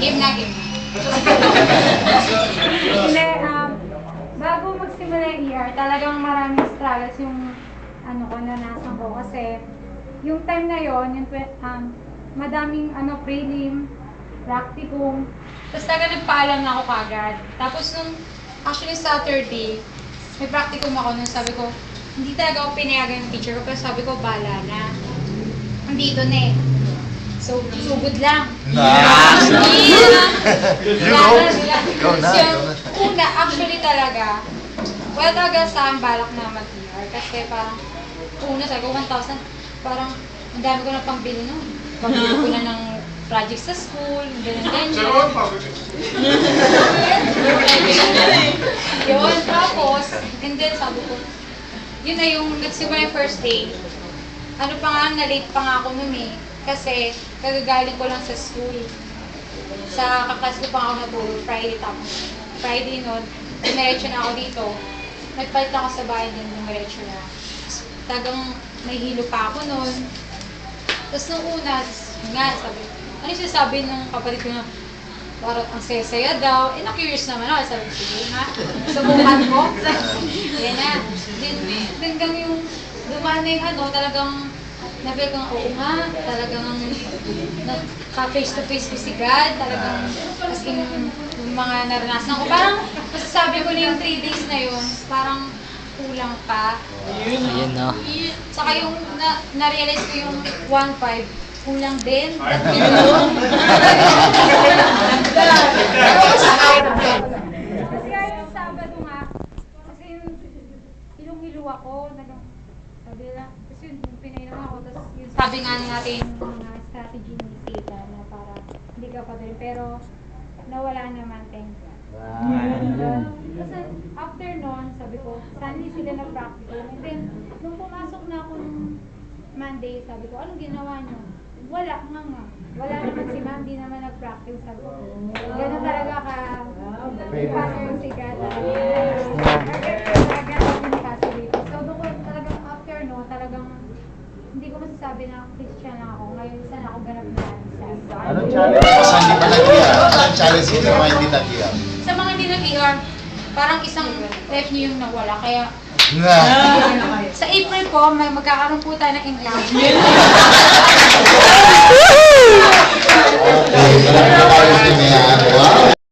Game na, game na. Hindi, bago magsimula yung ER, talagang maraming struggles yung naranasan ko. Kasi yung time na yon, yung madaming prelim, practicum. Tapos talaga nagpaalam na ako kagad. Tapos nung actually Saturday, may practicum ako nung sabi ko, hindi talaga ako pinayagan ng teacher ko, pero sabi ko, bala na. Andito na eh. So good lang. Nice! You know? Ikaw na, So, ikaw na. una, actually talaga, wala talaga sa akin balak na mag-ER. Kasi parang, una sabi ko, 1,000, parang, ang dami ko na pambili nun. Pambili ko na ng project sa school, ganyan. Yun, tapos, and then sabi ko, yun na yung nagsimula yung first day. Ano pa nga, na-late pa nga ako nun eh. Kasi, kagagaling ko lang sa school. Sa kaklas ko pa ako natulog, Friday tapos. Friday nun, dumiretso na ako dito. Nagpalit ako sa bahay din, dumiretso na. Tagang may hilo pa ako nun. Tapos nung una, nga, sabi, ano yung sinasabi ng kapatid ko na, parang ang saya-saya daw. Eh, na-curious naman ako. Sabi ko, sige nga, subukan ko. Yan na. Hanggang yung dumaan na yung talagang nabi kang, oo nga, talagang ka-face to face ko si God, talagang as in, yung mga naranasan ko. Parang, masasabi ko na yung 3 days na yun, parang kulang pa. Ayun, no? Saka yung na-realize ko yung 1.5, kulang din. Kasi yung Sabado nga, kasi yung ilong-ilo ako, sabi lang, kasi yung pinainom ako, tapos yung Sabi nga natin, mga strategy ni Tita na para hindi ka pa din, pero nawala naman, thank God. Tapos after nun, sabi ko, Sunday sila na-practical. And then, nung pumasok na ako nung Monday, sabi ko, anong ginawa nyo? Wala nga. Wala naman si ma'am, di naman nag-practice. Sabi ko, gano'n talaga ka, pastor yung si God. Talaga pinipasok dito. So, doon ko talagang after no, talagang hindi ko masasabi na Christian na ako. Ngayon, saan ako ganap na isa. Anong challenge mo sa hindi pa nag-ER? Anong challenge mo sa mga hindi nag-ER? sa mga hindi nag-ER, parang isang life niyo yung nawala. Kaya, Na. sa April po, may magkakaroon po tayo ng income. Okay, marami na tayo din yan. Wow!